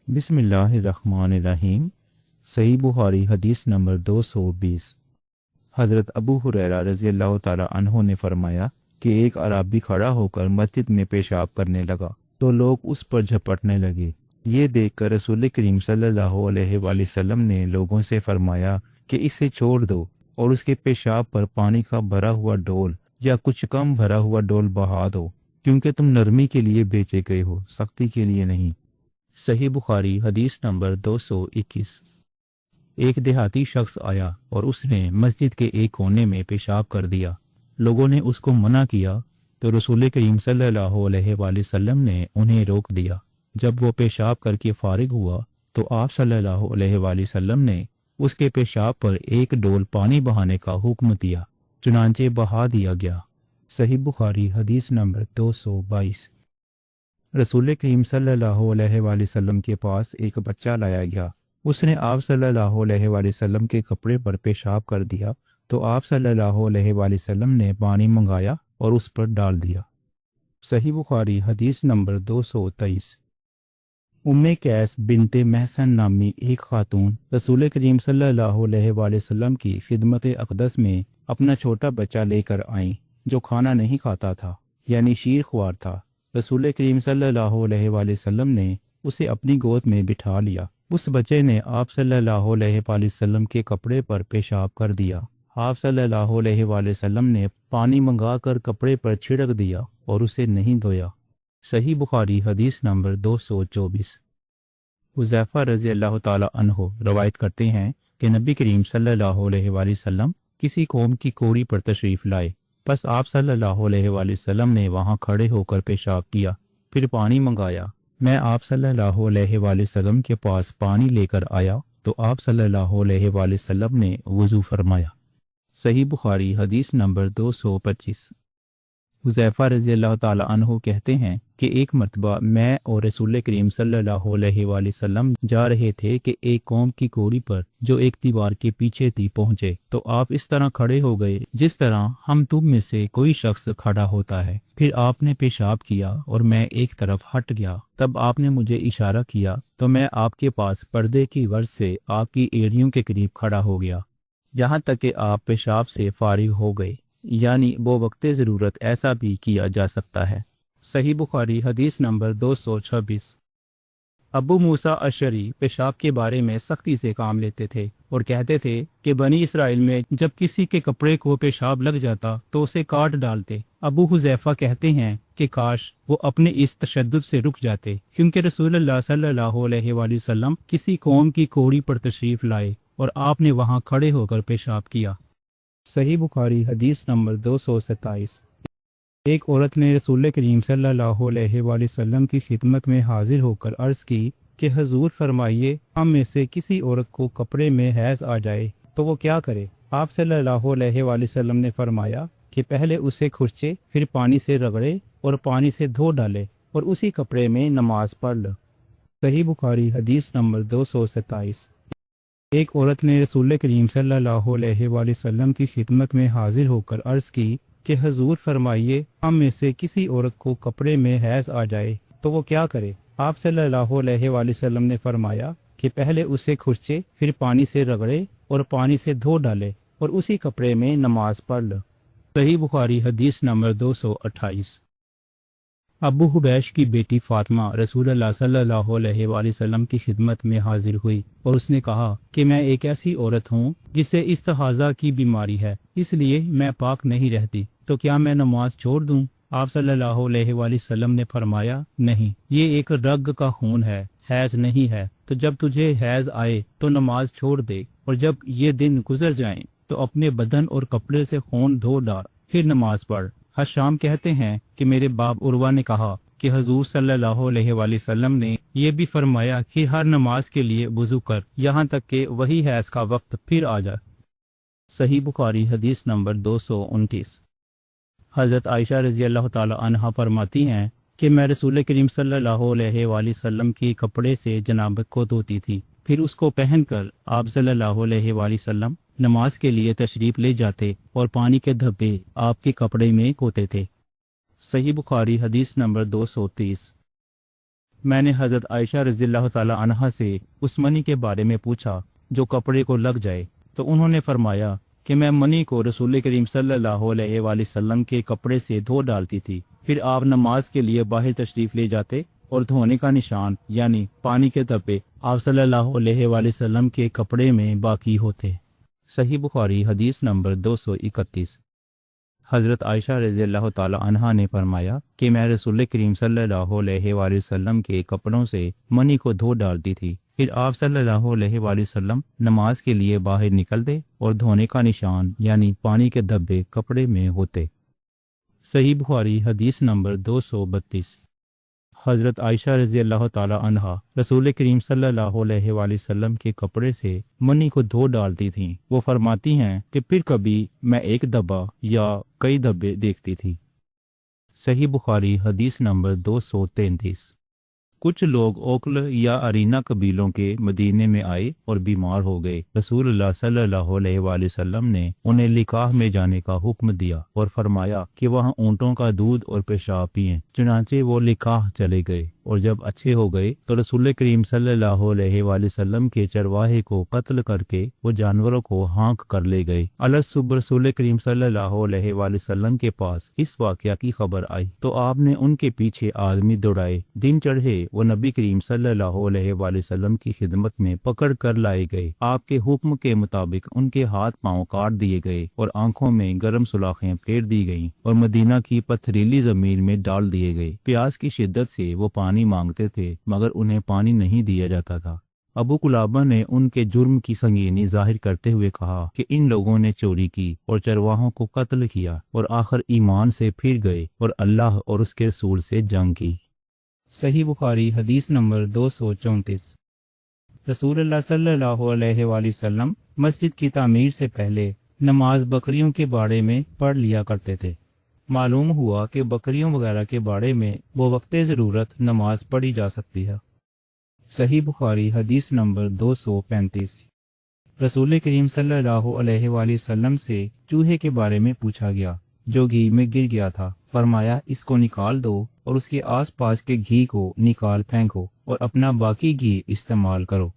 بسم اللہ الرحمن الرحیم۔ صحیح بخاری حدیث نمبر 220۔ حضرت ابو ہریرہ رضی اللہ تعالی عنہ نے فرمایا کہ ایک اعرابی کھڑا ہو کر مسجد میں پیشاب کرنے لگا تو لوگ اس پر جھپٹنے لگے۔ یہ دیکھ کر رسول کریم صلی اللہ علیہ وآلہ وسلم نے لوگوں سے فرمایا کہ اسے چھوڑ دو اور اس کے پیشاب پر پانی کا بھرا ہوا ڈول یا کچھ کم بھرا ہوا ڈول بہا دو، کیونکہ تم نرمی کے لیے بھیجے گئے ہو، سختی کے لیے نہیں۔ صحیح بخاری حدیث نمبر 221۔ ایک دیہاتی شخص آیا اور اس نے مسجد کے ایک کونے میں پیشاب کر دیا۔ لوگوں نے اس کو منع کیا تو رسول کریم صلی اللہ علیہ وآلہ وسلم نے انہیں روک دیا۔ جب وہ پیشاب کر کے فارغ ہوا تو آپ صلی اللہ علیہ وآلہ وسلم نے اس کے پیشاب پر ایک ڈول پانی بہانے کا حکم دیا، چنانچہ بہا دیا گیا۔ صحیح بخاری حدیث نمبر 222۔ رسول کریم صلی اللہ علیہ وآلہ وسلم کے پاس ایک بچہ لایا گیا۔ اس نے آپ صلی اللہ علیہ وآلہ وسلم کے کپڑے پر پیشاب کر دیا تو آپ صلی اللہ علیہ وآلہ وسلم نے پانی منگایا اور اس پر ڈال دیا۔ صحیح بخاری حدیث نمبر 223۔ ام قیس بنت محسن نامی ایک خاتون رسول کریم صلی اللہ علیہ وآلہ وسلم کی خدمت اقدس میں اپنا چھوٹا بچہ لے کر آئیں جو کھانا نہیں کھاتا تھا، یعنی شیر خوار تھا۔ رسول کریم صلی اللہ علیہ وآلہ وسلم نے اسے اپنی گود میں بٹھا لیا۔ اس بچے نے آپ صلی اللہ علیہ وآلہ وسلم کے کپڑے پر پیشاب کر دیا۔ آپ صلی اللہ علیہ وآلہ وسلم نے پانی منگا کر کپڑے پر چھڑک دیا اور اسے نہیں دھویا۔ صحیح بخاری حدیث نمبر 224۔ حذیفہ رضی اللہ تعالی عنہ روایت کرتے ہیں کہ نبی کریم صلی اللہ علیہ وآلہ وسلم کسی قوم کی کوڑی پر تشریف لائے، پس آپ صلی اللہ علیہ وآلہ وسلم نے وہاں کھڑے ہو کر پیشاب کیا، پھر پانی منگایا۔ میں آپ صلی اللہ علیہ وآلہ وسلم کے پاس پانی لے کر آیا تو آپ صلی اللہ علیہ وآلہ وسلم نے وضو فرمایا۔ صحیح بخاری حدیث نمبر 225۔ حذیفہ رضی اللہ تعالی عنہ کہتے ہیں کہ ایک مرتبہ میں اور رسول کریم صلی اللہ علیہ وآلہ وسلم جا رہے تھے کہ ایک قوم کی کوڑی پر جو ایک دیوار کے پیچھے تھی پہنچے تو آپ اس طرح کھڑے ہو گئے جس طرح ہم تم میں سے کوئی شخص کھڑا ہوتا ہے۔ پھر آپ نے پیشاب کیا اور میں ایک طرف ہٹ گیا، تب آپ نے مجھے اشارہ کیا تو میں آپ کے پاس پردے کی غرض سے آپ کی ایڑیوں کے قریب کھڑا ہو گیا، یہاں تک کہ آپ پیشاب سے فارغ ہو گئے، یعنی وہ وقت ضرورت ایسا بھی کیا جا سکتا ہے۔ صحیح بخاری حدیث نمبر 226۔ ابو موسیٰ اشعری پیشاب کے بارے میں سختی سے کام لیتے تھے اور کہتے تھے کہ بنی اسرائیل میں جب کسی کے کپڑے کو پیشاب لگ جاتا تو اسے کاٹ ڈالتے۔ ابو حذیفہ کہتے ہیں کہ کاش وہ اپنے اس تشدد سے رک جاتے، کیونکہ رسول اللہ صلی اللہ علیہ وآلہ وسلم کسی قوم کی کوڑی پر تشریف لائے اور آپ نے وہاں کھڑے ہو کر پیشاب کیا۔ صحیح بخاری حدیث نمبر 227۔ ایک عورت نے رسول کریم صلی اللہ علیہ وآلہ وسلم کی خدمت میں حاضر ہو کر عرض کی کہ حضور فرمائیے، ہم میں سے کسی عورت کو کپڑے میں حیض آ جائے تو وہ کیا کرے؟ آپ صلی اللہ علیہ وآلہ وسلم نے فرمایا کہ پہلے اسے کھرچے، پھر پانی سے رگڑے اور پانی سے دھو ڈالے اور اسی کپڑے میں نماز پڑھ لے۔ صحیح بخاری حدیث نمبر 227۔ ایک عورت نے رسول کریم صلی اللہ علیہ وآلہ وسلم کی خدمت میں حاضر ہو کر عرض کی کہ حضور فرمائیے، ہم میں سے کسی عورت کو کپڑے میں حیض آ جائے تو وہ کیا کرے؟ آپ صلی اللہ علیہ وآلہ وسلم نے فرمایا کہ پہلے اسے کھرچے، پھر پانی سے رگڑے اور پانی سے دھو ڈالے اور اسی کپڑے میں نماز پڑھ لے۔ صحیح بخاری حدیث نمبر 228۔ ابو حبیش کی بیٹی فاطمہ رسول اللہ صلی اللہ علیہ وآلہ وسلم کی خدمت میں حاضر ہوئی اور اس نے کہا کہ میں ایک ایسی عورت ہوں جسے استحاضہ کی بیماری ہے، اس لیے میں پاک نہیں رہتی، تو کیا میں نماز چھوڑ دوں؟ آپ صلی اللہ علیہ وآلہ وسلم نے فرمایا نہیں، یہ ایک رگ کا خون ہے، حیض نہیں ہے، تو جب تجھے حیض آئے تو نماز چھوڑ دے، اور جب یہ دن گزر جائیں تو اپنے بدن اور کپڑے سے خون دھو ڈال، پھر نماز پڑھ۔ حشام کہتے ہیں کہ میرے باپ عروہ نے کہا کہ حضور صلی اللہ علیہ وآلہ وسلم نے یہ بھی فرمایا کہ ہر نماز کے لیے وضو کر، یہاں تک کہ وہی حیض کا وقت پھر آ جائے۔ صحیح بخاری حدیث نمبر 229۔ حضرت عائشہ رضی اللہ تعالی عنہا فرماتی ہیں کہ میں رسول کریم صلی اللہ علیہ وآلہ وسلم کے کپڑے سے جنابت کو دھوتی تھی، پھر اس کو پہن کر آپ صلی اللہ علیہ وآلہ وسلم نماز کے لیے تشریف لے جاتے اور پانی کے دھبے آپ کے کپڑے میں ہوتے تھے۔ صحیح بخاری حدیث نمبر 230۔ میں نے حضرت عائشہ رضی اللہ تعالی عنہا سے اس منی کے بارے میں پوچھا جو کپڑے کو لگ جائے، تو انہوں نے فرمایا کہ میں منی کو رسول کریم صلی اللہ علیہ وآلہ وسلم کے کپڑے سے دھو ڈالتی تھی، پھر آپ نماز کے لیے باہر تشریف لے جاتے اور دھونے کا نشان یعنی پانی کے دھبے آپ صلی اللہ علیہ وآلہ وسلم کے کپڑے میں باقی ہوتے۔ صحیح بخاری حدیث نمبر 231۔ حضرت عائشہ رضی اللہ تعالی عنہا نے فرمایا کہ میں رسول کریم صلی اللہ علیہ وآلہ وسلم کے کپڑوں سے منی کو دھو ڈالتی تھی، پھر آپ صلی اللہ علیہ وآلہ وسلم نماز کے لیے باہر نکلتے اور دھونے کا نشان یعنی پانی کے دھبے کپڑے میں ہوتے۔ صحیح بخاری حدیث نمبر 232۔ حضرت عائشہ رضی اللہ تعالی عنہا رسول کریم صلی اللہ علیہ وآلہ وسلم کے کپڑے سے منی کو دھو ڈالتی تھیں۔ وہ فرماتی ہیں کہ پھر کبھی میں ایک دھبا یا کئی دھبے دیکھتی تھی۔ صحیح بخاری حدیث نمبر 233۔ کچھ لوگ اوکل یا ارینا قبیلوں کے مدینے میں آئے اور بیمار ہو گئے۔ رسول اللہ صلی اللہ علیہ وآلہ وسلم نے انہیں لقاح میں جانے کا حکم دیا اور فرمایا کہ وہاں اونٹوں کا دودھ اور پیشاب پئیں۔ چنانچہ وہ لقاح چلے گئے اور جب اچھے ہو گئے تو رسول کریم صلی اللہ علیہ وآلہ وسلم کے چرواہے کو قتل کر کے وہ جانوروں کو ہانک کر لے گئے۔ الصبح رسول کریم صلی اللہ علیہ وآلہ وسلم کے پاس اس واقعہ کی خبر آئی تو آپ نے ان کے پیچھے آدمی دوڑائے۔ دن چڑھے وہ نبی کریم صلی اللہ علیہ وآلہ وسلم کی خدمت میں پکڑ کر لائے گئے۔ آپ کے حکم کے مطابق ان کے ہاتھ پاؤں کاٹ دیے گئے اور آنکھوں میں گرم سلاخیں پھیر دی گئیں اور مدینہ کی پتھریلی زمین میں ڈال دیے گئے۔ پیاس کی شدت سے وہ پانی مانگتے تھے مگر انہیں پانی نہیں دیا جاتا تھا۔ ابو قلابہ نے ان کے جرم کی سنگینی ظاہر کرتے ہوئے کہا کہ ان لوگوں نے چوری کی اور چرواہوں کو قتل کیا اور آخر ایمان سے پھر گئے اور اللہ اور اس کے رسول سے جنگ کی۔ صحیح بخاری حدیث نمبر 234۔ رسول اللہ صلی اللہ علیہ وآلہ وسلم مسجد کی تعمیر سے پہلے نماز بکریوں کے بارے میں پڑھ لیا کرتے تھے۔ معلوم ہوا کہ بکریوں وغیرہ کے بارے میں وہ وقت ضرورت نماز پڑھی جا سکتی ہے۔ صحیح بخاری حدیث نمبر 235۔ رسول کریم صلی اللہ علیہ وآلہ وسلم سے چوہے کے بارے میں پوچھا گیا جو گھی میں گر گیا تھا۔ فرمایا اس کو نکال دو اور اس کے آس پاس کے گھی کو نکال پھینکو اور اپنا باقی گھی استعمال کرو۔